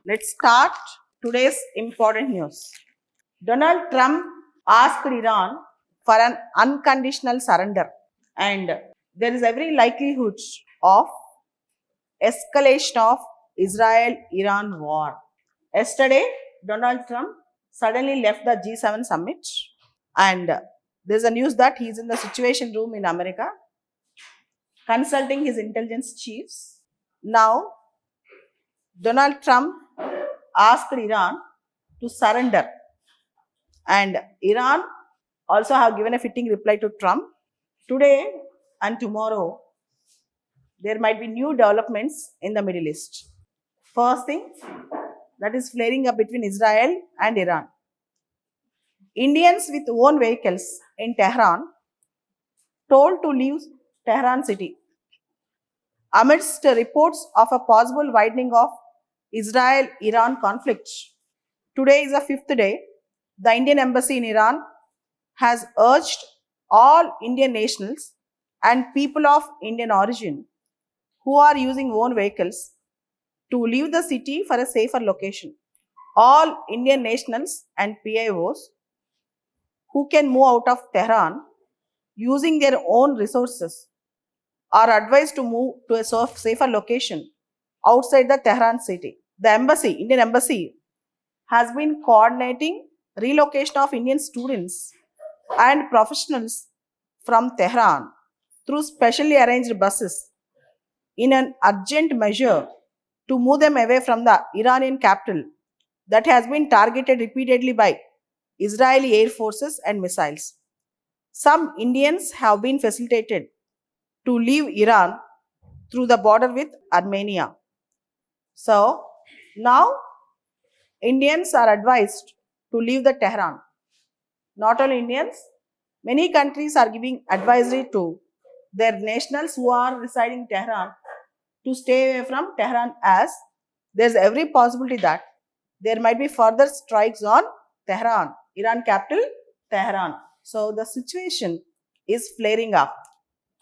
Let's start today's important news. Donald Trump asked Iran for an unconditional surrender, and there is every likelihood of escalation of Israel-Iran war. Yesterday, Donald Trump suddenly left the G7 summit, and there's a news that he's in the Situation Room in America consulting his intelligence chiefs. Now, Donald Trump asked Iran to surrender, and Iran also have given a fitting reply to Trump. Today and tomorrow, there might be new developments in the Middle East. First thing, that is flaring up between Israel and Iran. Indians with own vehicles in Tehran told to leave Tehran city amidst reports of a possible widening of Israel-Iran conflict. Today is the fifth day. The Indian embassy in Iran has urged all Indian nationals and people of Indian origin who are using own vehicles to leave the city for a safer location. All Indian nationals and PIOs who can move out of Tehran using their own resources are advised to move to a safer location outside the Tehran city. The embassy, Indian embassy, has been coordinating relocation of Indian students and professionals from Tehran through specially arranged buses in an urgent measure to move them away from the Iranian capital that has been targeted repeatedly by Israeli air forces and missiles. Some Indians have been facilitated to leave Iran through the border with Armenia. So now Indians are advised to leave the Tehran. Not only Indians, many countries are giving advisory to their nationals who are residing in Tehran to stay away from Tehran, as there's every possibility that there might be further strikes on Tehran, Iran capital, Tehran. So the situation is flaring up,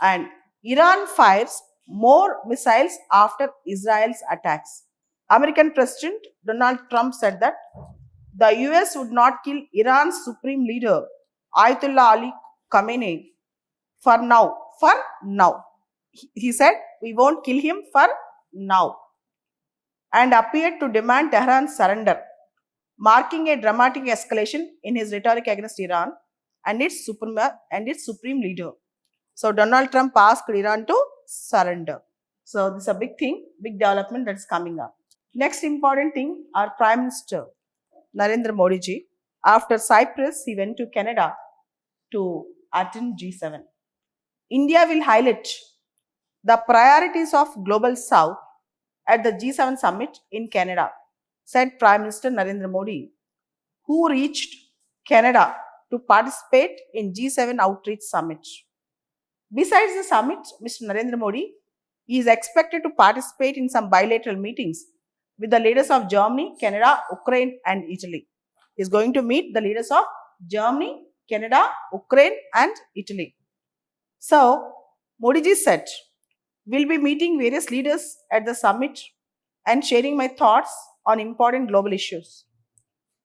and Iran fires more missiles after Israel's attacks. American President Donald Trump said that the US would not kill Iran's supreme leader Ayatollah Ali Khamenei for now. For now. He said, we won't kill him for now, and appeared to demand Tehran's surrender, marking a dramatic escalation in his rhetoric against Iran and its supreme leader. So Donald Trump asked Iran to surrender. So this is a big thing, big development that is coming up. Next important thing, our Prime Minister Narendra Modi ji, after Cyprus, he went to Canada to attend G7. India will highlight the priorities of Global South at the G7 summit in Canada, said Prime Minister Narendra Modi, who reached Canada to participate in G7 Outreach Summit. Besides the summit, Mr. Narendra Modi is expected to participate in some bilateral meetings with the leaders of Germany, Canada, Ukraine, and Italy. He is going to meet the leaders of Germany, Canada, Ukraine, and Italy. So, Modi ji said, we'll be meeting various leaders at the summit and sharing my thoughts on important global issues.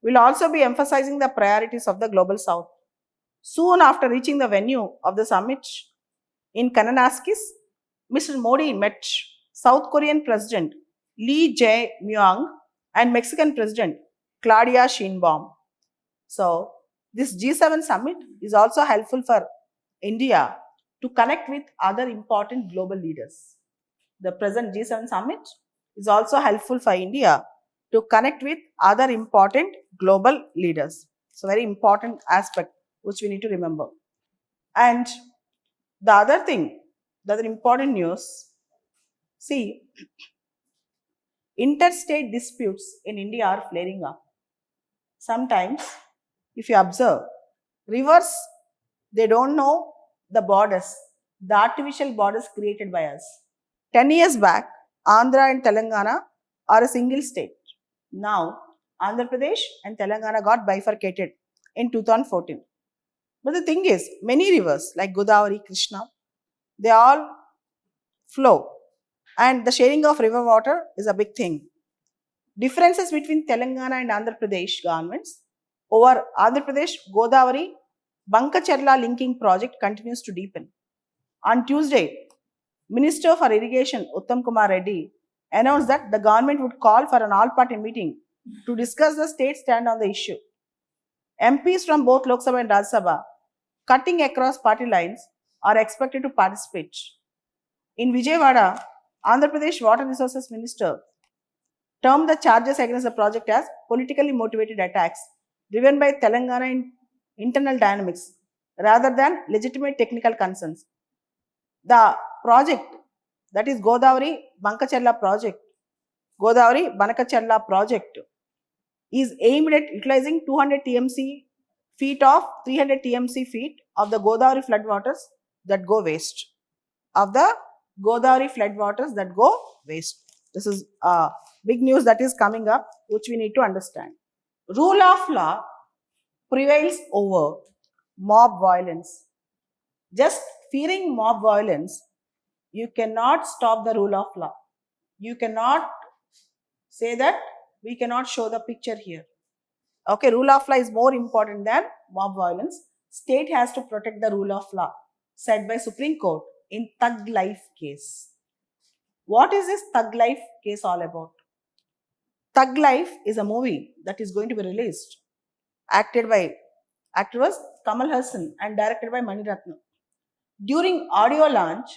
We'll also be emphasizing the priorities of the Global South. Soon after reaching the venue of the summit in Kananaskis, Mr. Modi met South Korean President Lee Jae-myung and Mexican President Claudia Sheinbaum. So, this G7 summit is also helpful for India to connect with other important global leaders. The present G7 summit is also helpful for India to connect with other important global leaders. It's a very important aspect which we need to remember. And the other thing, the other important news, see, interstate disputes in India are flaring up. Sometimes, if you observe, rivers, they don't know the borders, the artificial borders created by us. 10 years back, Andhra and Telangana are a single state. Now, Andhra Pradesh and Telangana got bifurcated in 2014. But the thing is, many rivers like Godavari, Krishna, they all flow, and the sharing of river water is a big thing. Differences between Telangana and Andhra Pradesh governments over Andhra Pradesh Godavari Bankacherla linking project continues to deepen. On Tuesday, Minister for Irrigation Uttam Kumar Reddy announced that the government would call for an all-party meeting to discuss the state stand on the issue. MPs from both Lok Sabha and Rajya Sabha, cutting across party lines, are expected to participate. In Vijayawada, Andhra Pradesh Water Resources Minister termed the charges against the project as politically motivated attacks driven by Telangana internal dynamics rather than legitimate technical concerns. The project, that is Godavari Bankachella project, Godavari Banakachella project, is aimed at utilizing 200 TMC feet of 300 TMC feet of the Godavari floodwaters that go waste. Of the Godavari floodwaters that go waste. This is big news that is coming up, which we need to understand. Rule of law prevails over mob violence. Just fearing mob violence, you cannot stop the rule of law. You cannot say that we cannot show the picture here. Okay, rule of law is more important than mob violence. State has to protect the rule of law, said by Supreme Court in Thug Life case. What is this Thug Life case all about? Thug Life is a movie that is going to be released. Actor was Kamal Hassan and directed by Mani Ratnam. During audio launch,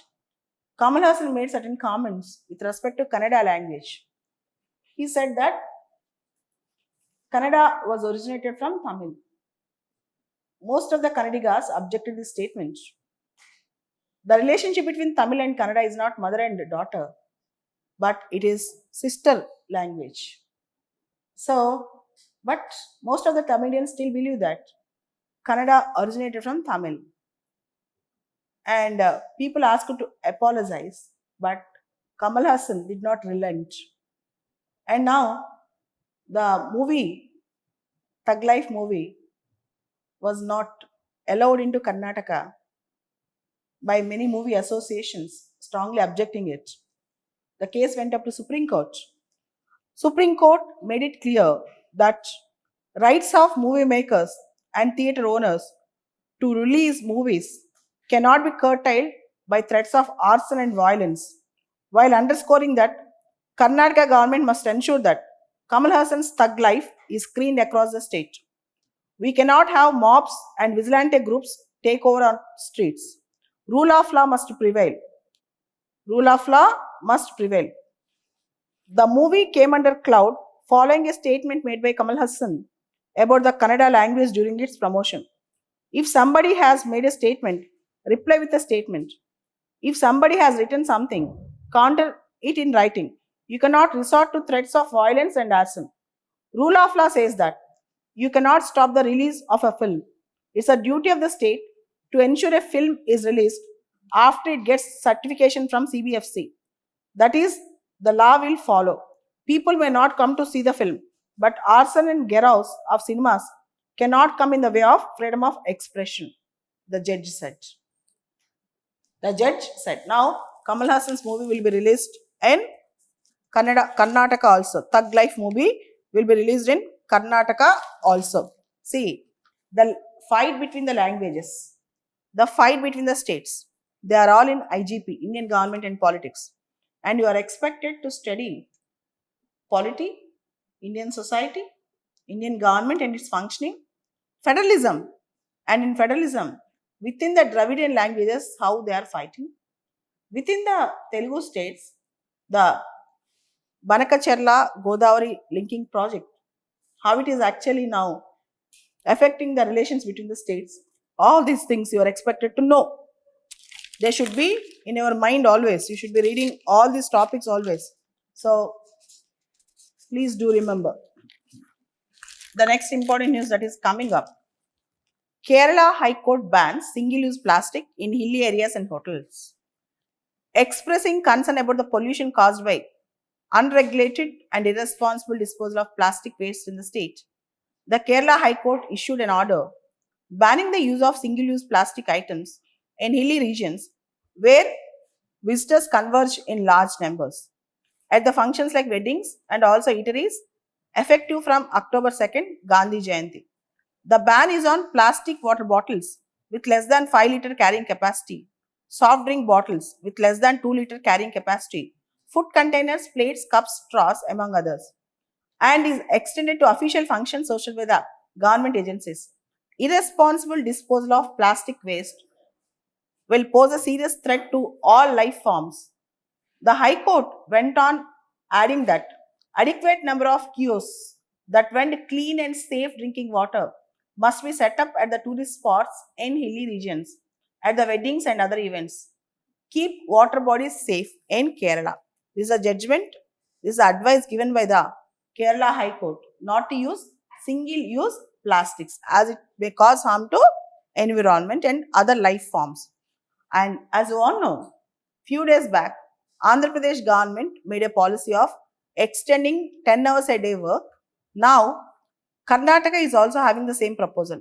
Kamal Hassan made certain comments with respect to Kannada language. He said that Kannada was originated from Tamil. Most of the Kannadigas objected to this statement. The relationship between Tamil and Kannada is not mother and daughter, but it is sister language. So, but most of the Tamilians still believe that Kannada originated from Tamil. And people asked to apologize, but Kamal Hassan did not relent. And now the movie, Thug Life movie, was not allowed into Karnataka by many movie associations, strongly objecting it. The case went up to Supreme Court. Supreme Court made it clear that rights of movie makers and theatre owners to release movies cannot be curtailed by threats of arson and violence, while underscoring that Karnataka government must ensure that Kamal Hassan's Thug Life is screened across the state. We cannot have mobs and vigilante groups take over our streets. Rule of law must prevail. Rule of law must prevail. The movie came under cloud following a statement made by Kamal Hassan about the Kannada language during its promotion. If somebody has made a statement, reply with a statement. If somebody has written something, counter it in writing. You cannot resort to threats of violence and arson. Rule of law says that you cannot stop the release of a film. It's a duty of the state to ensure a film is released after it gets certification from CBFC. That is, the law will follow. People may not come to see the film, but arson and garrows of cinemas cannot come in the way of freedom of expression, the judge said. The judge said, now Kamal Hassan's movie will be released in Karnataka also. Thug Life movie will be released in Karnataka also. See, the fight between the languages, the fight between the states, they are all in IGP, Indian government and politics. And you are expected to study polity, Indian society, Indian government and its functioning, federalism. And in federalism, within the Dravidian languages, how they are fighting. Within the Telugu states, the Banakacherla Godavari linking project, how it is actually now affecting the relations between the states. All these things you are expected to know. They should be in your mind always. You should be reading all these topics always. So, please do remember. The next important news that is coming up. Kerala High Court bans single-use plastic in hilly areas and hotels. Expressing concern about the pollution caused by unregulated and irresponsible disposal of plastic waste in the state, the Kerala High Court issued an order banning the use of single-use plastic items in hilly regions where visitors converge in large numbers. at the functions like weddings and also eateries, effective from October 2nd, Gandhi Jayanti. The ban is on plastic water bottles with less than 5 liter carrying capacity, soft drink bottles with less than 2 liter carrying capacity, food containers, plates, cups, straws, among others, and is extended to official functions social by the government agencies. Irresponsible disposal of plastic waste will pose a serious threat to all life forms. The High Court went on adding that adequate number of kiosks that vend clean and safe drinking water must be set up at the tourist spots in hilly regions, at the weddings and other events. Keep water bodies safe in Kerala. This is a judgment, this is advice given by the Kerala High Court not to use single-use plastics as it may cause harm to environment and other life forms. And as you all know, few days back, Andhra Pradesh government made a policy of extending 10 hours a day work. Now, Karnataka is also having the same proposal.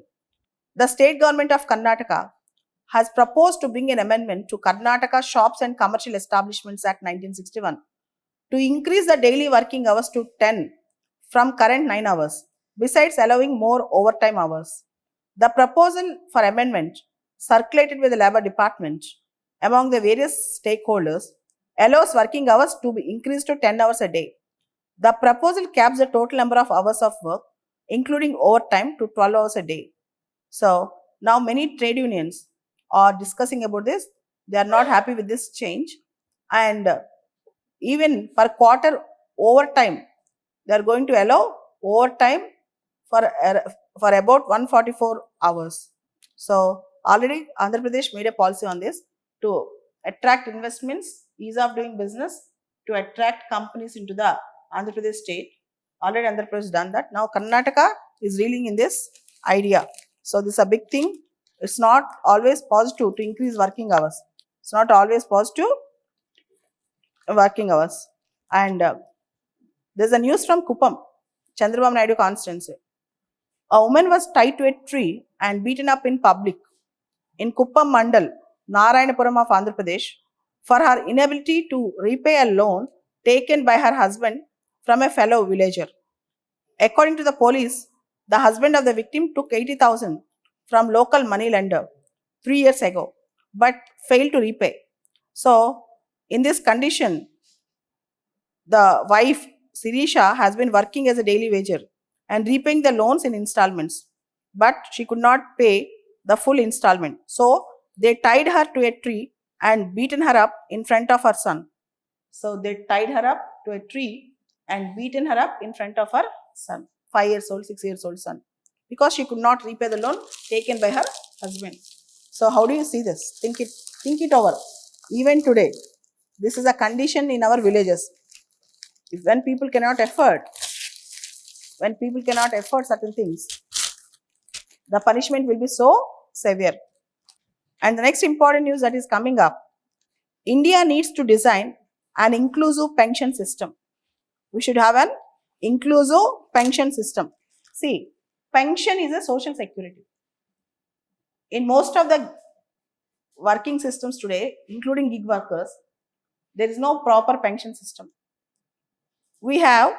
The state government of Karnataka has proposed to bring an amendment to Karnataka Shops and Commercial Establishments Act 1961 to increase the daily working hours to 10 from current 9 hours, besides allowing more overtime hours. The proposal for amendment circulated with the Labour Department among the various stakeholders allows working hours to be increased to 10 hours a day. The proposal caps the total number of hours of work, including overtime, to 12 hours a day. So, now many trade unions are discussing about this. They are not happy with this change, and even per quarter overtime, they are going to allow overtime for about 144 hours. So, already Andhra Pradesh made a policy on this to attract investments, ease of doing business, to attract companies into the Andhra Pradesh state. Already Andhra Pradesh done that. Now Karnataka is reeling in this idea. So this is a big thing. It's not always positive to increase working hours. It's not always positive working hours. And there's a news from Kuppam, Chandrababu Naidu constituency. A woman was tied to a tree and beaten up in public in Kuppam Mandal, Narayanapuram of Andhra Pradesh, for her inability to repay a loan taken by her husband from a fellow villager. According to the police, the husband of the victim took 80,000 from local money lender 3 years ago, but failed to repay. So, in this condition, the wife Sirisha has been working as a daily wager and repaying the loans in installments, but she could not pay the full installment. So, they tied her to a tree and beaten her up in front of her son. So, they tied her up to a tree and beaten her up in front of her son, 5 years old, 6 years old son, because she could not repay the loan taken by her husband. So, how do you see this? Think it over. Even today, this is a condition in our villages. When people cannot afford certain things, the punishment will be so severe. And the next important news that is coming up, India needs to design an inclusive pension system. We should have an inclusive pension system. See, pension is a social security. In most of the working systems today, including gig workers, there is no proper pension system. We have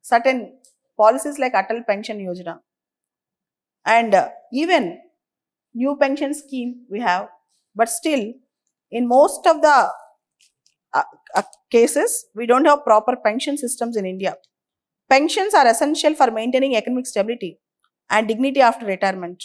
certain policies like Atal Pension Yojana, and even new pension scheme we have, but still in most of the cases we don't have proper pension systems in India. Pensions are essential for maintaining economic stability and dignity after retirement.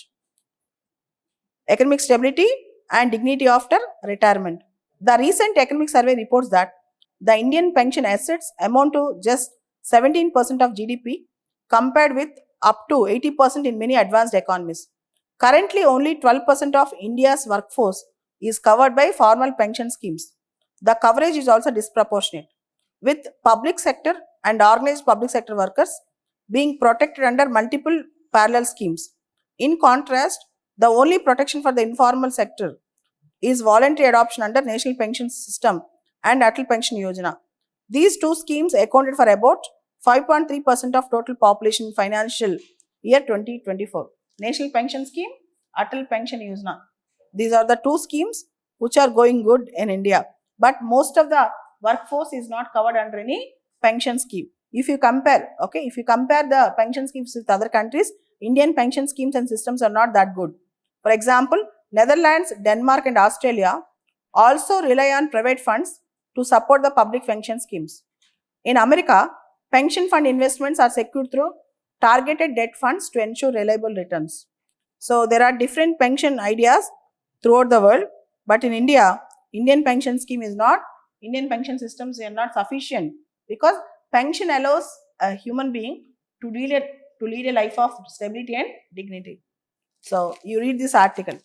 Economic stability and dignity after retirement. The recent economic survey reports that the Indian pension assets amount to just 17% of GDP compared with up to 80% in many advanced economies. Currently, only 12% of India's workforce is covered by formal pension schemes. The coverage is also disproportionate, with public sector and organized public sector workers being protected under multiple parallel schemes. In contrast, the only protection for the informal sector is voluntary adoption under National Pension System and Atal Pension Yojana. These two schemes accounted for about 5.3% of total population in financial year 2024. National Pension Scheme, Atal Pension Yojana. These are the two schemes which are going good in India. But most of the workforce is not covered under any pension scheme. If you compare the pension schemes with other countries, Indian pension schemes and systems are not that good. For example, Netherlands, Denmark and Australia also rely on private funds to support the public pension schemes. In America, pension fund investments are secured through targeted debt funds to ensure reliable returns. So there are different pension ideas throughout the world, but in India, Indian pension systems are not sufficient, because pension allows a human being to lead a life of stability and dignity. So you read this article.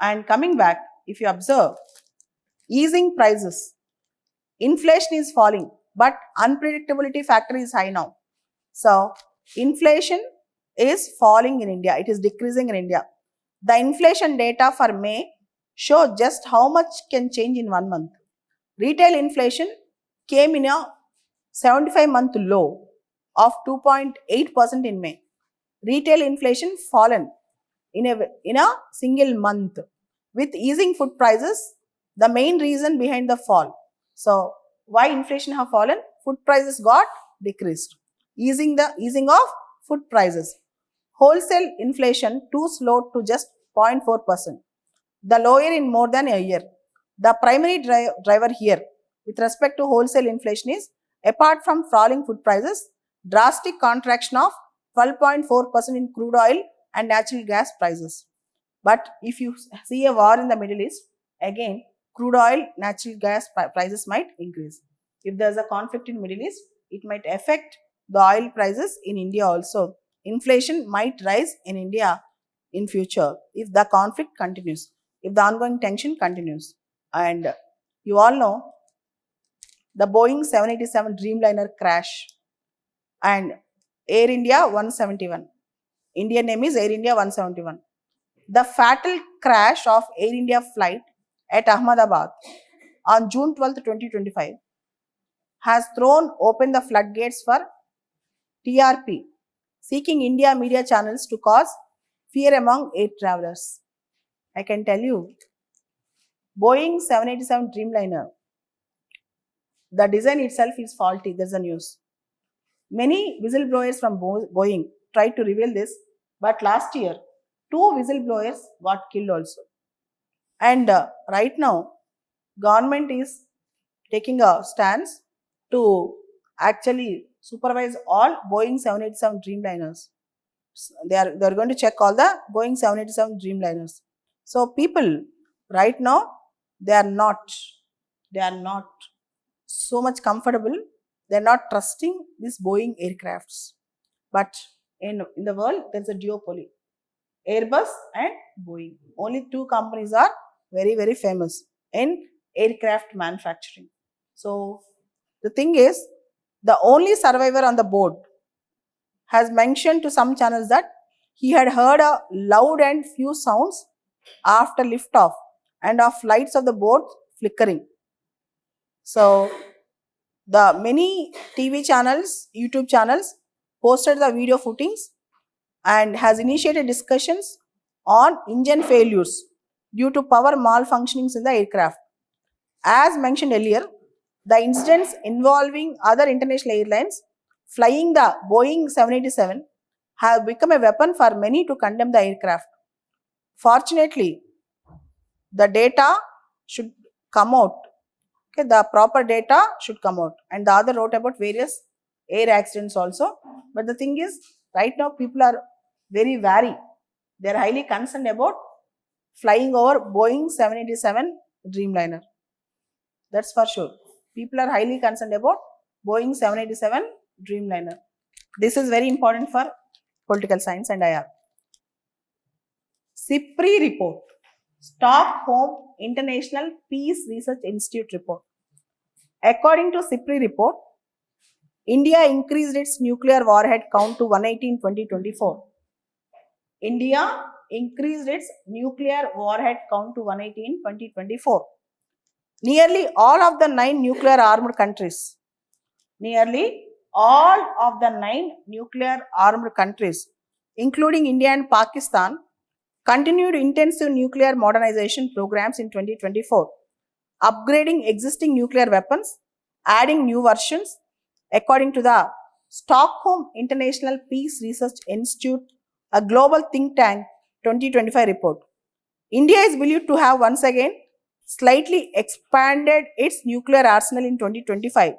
And coming back, if you observe, easing prices, inflation is falling, but unpredictability factor is high now. So inflation is falling in India. It is decreasing in India. The inflation data for May show just how much can change in 1 month. Retail inflation came in a 75-month low of 2.8% in May. Retail inflation fallen in a single month. With easing food prices, the main reason behind the fall. So why inflation have fallen? Food prices got decreased. Easing of food prices. Wholesale inflation too slow to just 0.4%. The lower in more than a year. The primary driver here with respect to wholesale inflation is, apart from falling food prices, drastic contraction of 12.4% in crude oil and natural gas prices. But if you see a war in the Middle East, again crude oil, natural gas prices might increase. If there is a conflict in Middle East, it might affect the oil prices in India also. Inflation might rise in India in future if the conflict continues, if the ongoing tension continues. And you all know the Boeing 787 Dreamliner crash and Air India 171. Indian name is Air India 171. The fatal crash of Air India flight at Ahmedabad on June 12, 2025 has thrown open the floodgates for TRP, seeking India media channels to cause fear among air travelers. I can tell you, Boeing 787 Dreamliner, the design itself is faulty. There's a news. Many whistleblowers from Boeing tried to reveal this, but last year, 2 whistleblowers got killed also. And right now, government is taking a stance to actually supervise all Boeing 787 Dreamliners. They are going to check all the Boeing 787 Dreamliners. So people right now, they are not so much comfortable. They are not trusting these Boeing aircrafts. But in the world, there is a duopoly. Airbus and Boeing. Only 2 companies are very, very famous in aircraft manufacturing. So the thing is, the only survivor on the board has mentioned to some channels that he had heard a loud and few sounds after liftoff and of lights of the board flickering. So the many TV channels, YouTube channels posted the video footings and has initiated discussions on engine failures due to power malfunctionings in the aircraft. As mentioned earlier, the incidents involving other international airlines flying the Boeing 787 have become a weapon for many to condemn the aircraft. Fortunately, the data should come out. Okay, the proper data should come out. And the other wrote about various air accidents also. But the thing is, right now people are very wary. They are highly concerned about flying over Boeing 787 Dreamliner. That's for sure. People are highly concerned about Boeing 787 Dreamliner. This is very important for political science and IR. SIPRI report, Stockholm International Peace Research Institute report. According to SIPRI report, India increased its nuclear warhead count to 180 in 2024. India increased its nuclear warhead count to 180 in 2024. Nearly all of the 9 nuclear armed countries, including India and Pakistan, continued intensive nuclear modernization programs in 2024. upgrading existing nuclear weapons, adding new versions, according to the Stockholm International Peace Research Institute, a global think tank 2025 report. India is believed to have once again slightly expanded its nuclear arsenal in 2025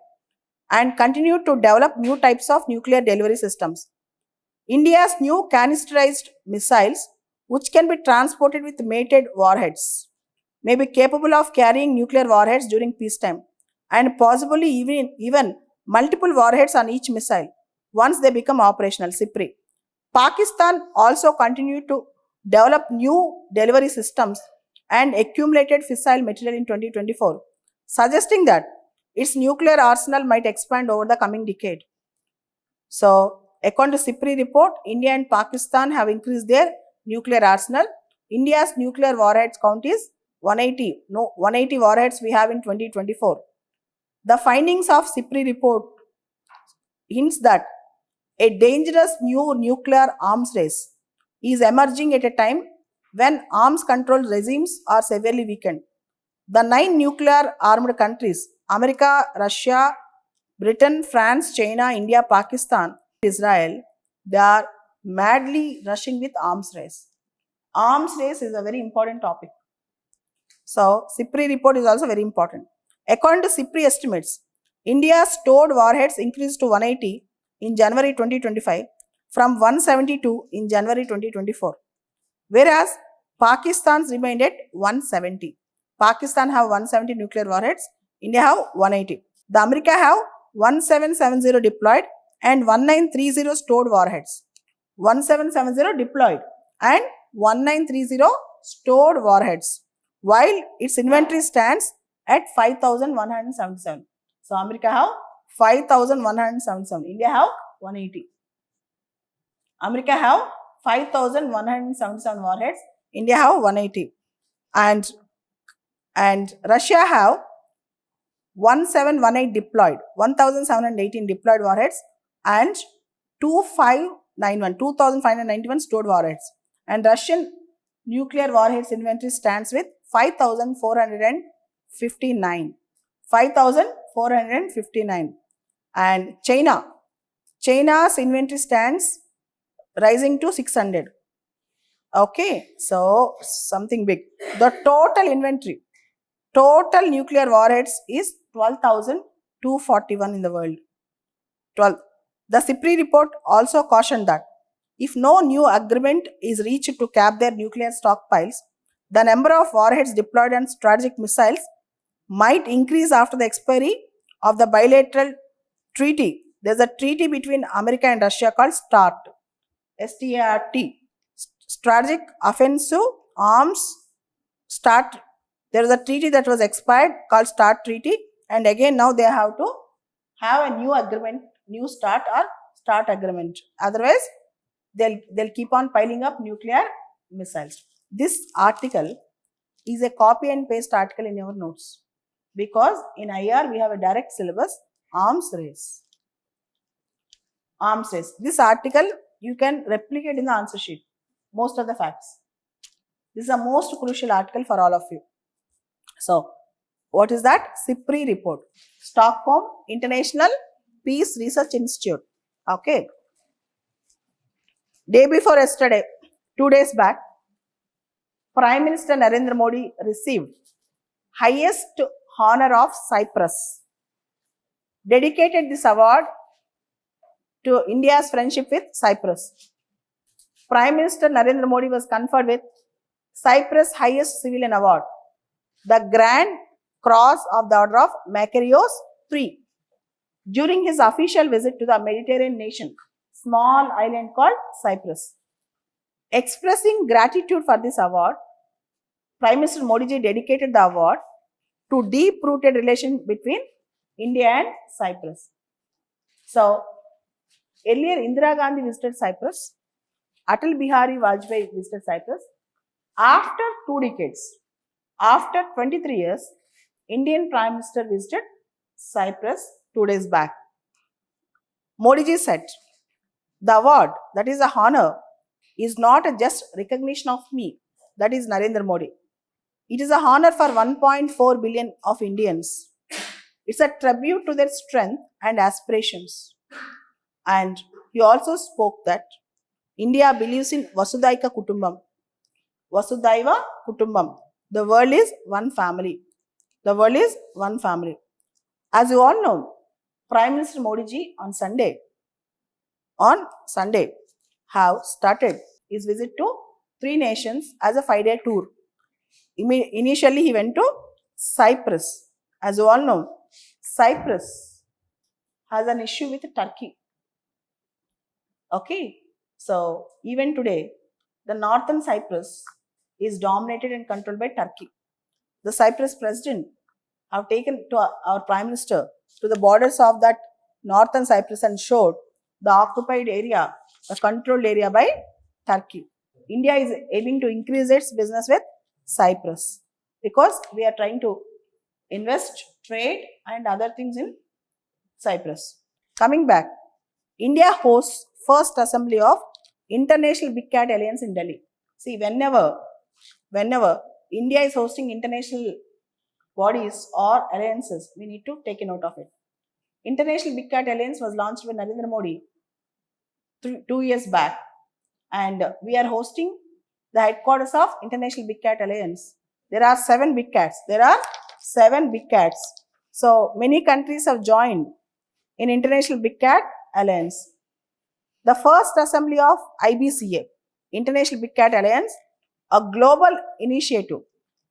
and continued to develop new types of nuclear delivery systems. India's new canisterized missiles, which can be transported with mated warheads, may be capable of carrying nuclear warheads during peacetime and possibly even multiple warheads on each missile once they become operational. SIPRI. Pakistan also continued to develop new delivery systems and accumulated fissile material in 2024, suggesting that its nuclear arsenal might expand over the coming decade. So, according to SIPRI report, India and Pakistan have increased their nuclear arsenal. India's nuclear warheads count is 180. No, 180 warheads we have in 2024. The findings of SIPRI report hints that a dangerous new nuclear arms race is emerging at a time when arms control regimes are severely weakened. The 9 nuclear armed countries, America, Russia, Britain, France, China, India, Pakistan, Israel, they are madly rushing with arms race. Arms race is a very important topic. So, SIPRI report is also very important. According to SIPRI estimates, India's stored warheads increased to 180 in January 2025 from 172 in January 2024, whereas Pakistan's remained at 170. Pakistan have 170 nuclear warheads, India have 180. The America have 1770 deployed and 1930 stored warheads. 1770 deployed and 1930 stored warheads, while its inventory stands at 5177. So, America have 5177, India have 180. America have 5177 warheads, India have 180. And Russia have 1718 deployed, 1718 deployed warheads and 2591 stored warheads. And Russian nuclear warheads inventory stands with 5459. 5459. And China's inventory stands rising to 600. Okay, so something big. The total nuclear warheads is 12,241 in the world. 12. The SIPRI report also cautioned that if no new agreement is reached to cap their nuclear stockpiles, the number of warheads deployed and strategic missiles might increase after the expiry of the bilateral treaty. There's a treaty between America and Russia called START. START. Strategic Offensive Arms START. There is a treaty that was expired called START Treaty, and again now they have to have a new agreement, new START or START agreement. Otherwise, they'll keep on piling up nuclear missiles. This article is a copy and paste article in your notes, because in IR we have a direct syllabus, arms race. Arms race. This article you can replicate in the answer sheet, most of the facts. This is a most crucial article for all of you. So, what is that? SIPRI report, Stockholm International Peace Research Institute. Okay. Day before yesterday, 2 days back, Prime Minister Narendra Modi received highest honor of Cyprus. Dedicated this award to India's friendship with Cyprus. Prime Minister Narendra Modi was conferred with Cyprus' highest civilian award, the Grand Cross of the Order of Makarios III, during his official visit to the Mediterranean nation, small island called Cyprus. Expressing gratitude for this award, Prime Minister Modi ji dedicated the award to deep-rooted relation between India and Cyprus. So, earlier Indira Gandhi visited Cyprus, Atal Bihari Vajpayee visited Cyprus. After 2 decades, after 23 years, Indian Prime Minister visited Cyprus 2 days back. Modi ji said, the award, that is a honor, is not a just recognition of me, that is Narendra Modi. It is a honor for 1.4 billion of Indians. It's a tribute to their strength and aspirations. And he also spoke that India believes in Vasudhaiva Kutumbam. Vasudhaiva Kutumbam. The world is one family. The world is one family. As you all know, Prime Minister Modi ji on Sunday have started his visit to 3 nations as a 5-day tour. Initially, he went to Cyprus. As you all know, Cyprus has an issue with Turkey. Okay, so even today, the northern Cyprus is dominated and controlled by Turkey. The Cyprus president have taken to our Prime Minister to the borders of that northern Cyprus and showed the occupied area, the controlled area by Turkey. India is aiming to increase its business with Cyprus because we are trying to invest, trade and other things in Cyprus. Coming back, India hosts first assembly of International Big Cat Alliance in Delhi. See, whenever India is hosting international bodies or alliances, we need to take a note of it. International Big Cat Alliance was launched by Narendra Modi 2 years back, and we are hosting the headquarters of International Big Cat Alliance. There are 7 big cats. So many countries have joined in International Big Cat Alliance. The first assembly of IBCA, International Big Cat Alliance, a global initiative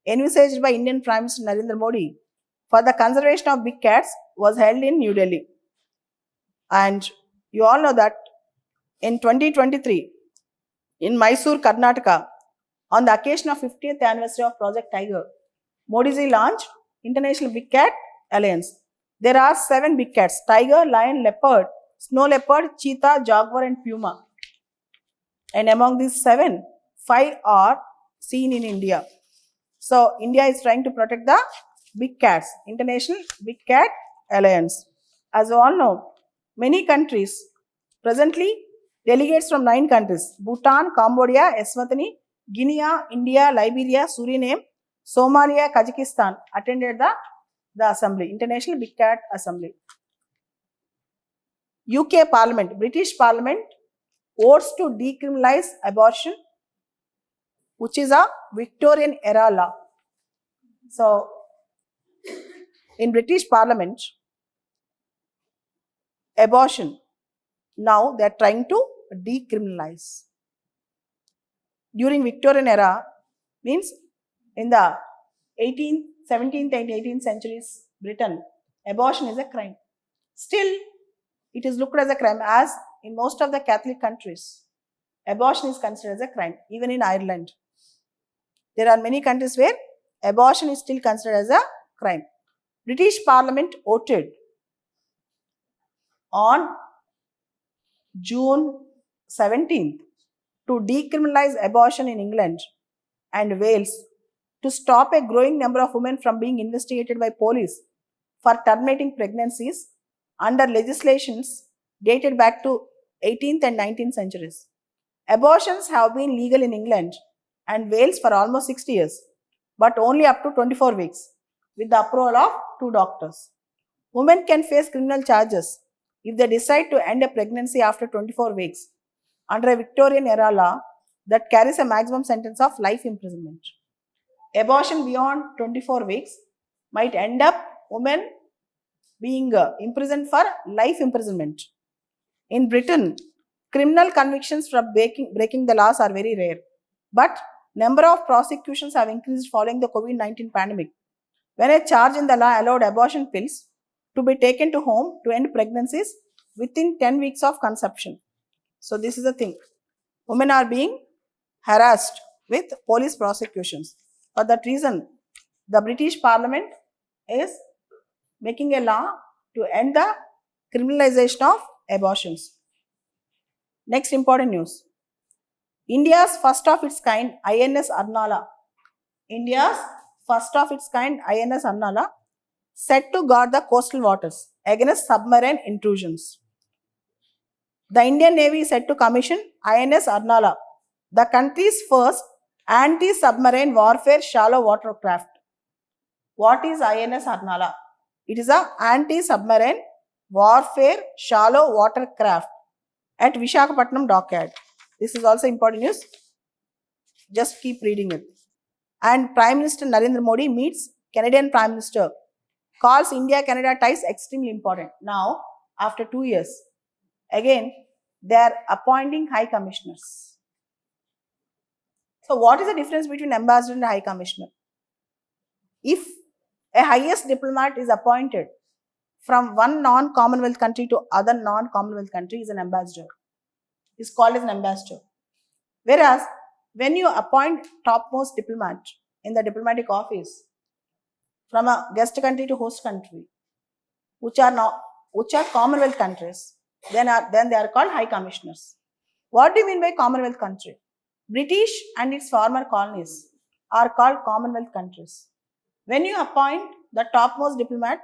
envisaged by Indian Prime Minister Narendra Modi for the conservation of big cats, was held in New Delhi. And you all know that in 2023, in Mysore, Karnataka, on the occasion of 50th anniversary of Project Tiger, Modi ji launched International Big Cat Alliance. There are 7 big cats: tiger, lion, leopard, snow leopard, cheetah, jaguar and puma. And among these 7, 5 are seen in India. So India is trying to protect the big cats, International Big Cat Alliance. As you all know, many countries, presently delegates from 9 countries, Bhutan, Cambodia, Eswatini, Guinea, India, Liberia, Suriname, Somalia, Kazakhstan attended the assembly, International Big Cat Assembly. UK Parliament, British Parliament votes to decriminalize abortion, which is a Victorian era law. So, in British Parliament, abortion, now they are trying to decriminalize. During Victorian era, means in the 18th, 17th and 18th centuries Britain, abortion is a crime. Still, it is looked as a crime, as in most of the Catholic countries, abortion is considered as a crime. Even in Ireland, there are many countries where abortion is still considered as a crime. British Parliament voted on June 17th to decriminalize abortion in England and Wales, to stop a growing number of women from being investigated by police for terminating pregnancies under legislations dated back to 18th and 19th centuries. Abortions have been legal in England and Wales for almost 60 years, but only up to 24 weeks with the approval of 2 doctors. Women can face criminal charges if they decide to end a pregnancy after 24 weeks under a Victorian era law that carries a maximum sentence of life imprisonment. Abortion beyond 24 weeks might end up women being imprisoned for life imprisonment. In Britain, criminal convictions for breaking the laws are very rare, but number of prosecutions have increased following the COVID-19 pandemic, when a charge in the law allowed abortion pills to be taken to home to end pregnancies within 10 weeks of conception. So this is the thing. Women are being harassed with police prosecutions. For that reason, the British Parliament is making a law to end the criminalization of abortions. Next important news. India's first of its kind INS Arnala. India's first of its kind INS Arnala set to guard the coastal waters against submarine intrusions. The Indian Navy is set to commission INS Arnala, the country's first Anti-submarine warfare shallow watercraft. What is INS Harnala? It is a anti-submarine warfare shallow watercraft at Vishakhapatnam dockyard. This is also important news. Just keep reading it. And Prime Minister Narendra Modi meets Canadian Prime Minister, calls India-Canada ties extremely important. Now, after 2 years, again, they are appointing high commissioners. So, what is the difference between ambassador and high commissioner? If a highest diplomat is appointed from one non-Commonwealth country to other non-Commonwealth country, is an ambassador. Is called as an ambassador. Whereas, when you appoint topmost diplomat in the diplomatic office from a guest country to host country, which are Commonwealth countries, then they are called high commissioners. What do you mean by Commonwealth country? British and its former colonies are called Commonwealth countries. When you appoint the topmost diplomat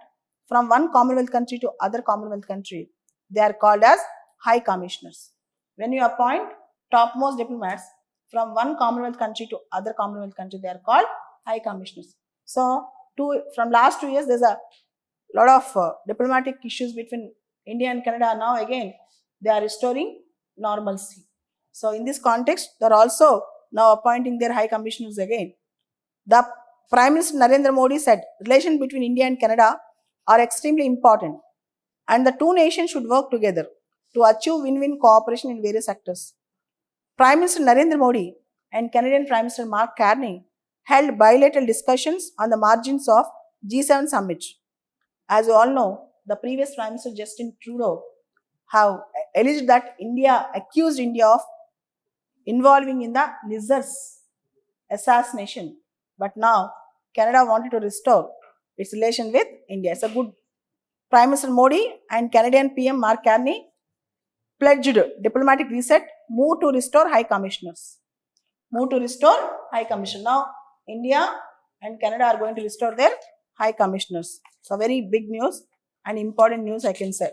from one Commonwealth country to other Commonwealth country, they are called as high commissioners. When you appoint topmost diplomats from one Commonwealth country to other Commonwealth country, they are called high commissioners. So, from last 2 years, there's a lot of diplomatic issues between India and Canada. Now again, they are restoring normalcy. So, in this context, they are also now appointing their high commissioners again. The Prime Minister Narendra Modi said, relations between India and Canada are extremely important and the two nations should work together to achieve win-win cooperation in various sectors. Prime Minister Narendra Modi and Canadian Prime Minister Mark Carney held bilateral discussions on the margins of G7 summit. As you all know, the previous Prime Minister Justin Trudeau have alleged that accused India of involving in the lizards assassination. But now Canada wanted to restore its relation with India. It's a good. Prime Minister Modi and Canadian PM Mark Carney pledged diplomatic reset, move to restore high commissioners. Move to restore high commissioner. Now India and Canada are going to restore their high commissioners. So very big news and important news, I can say.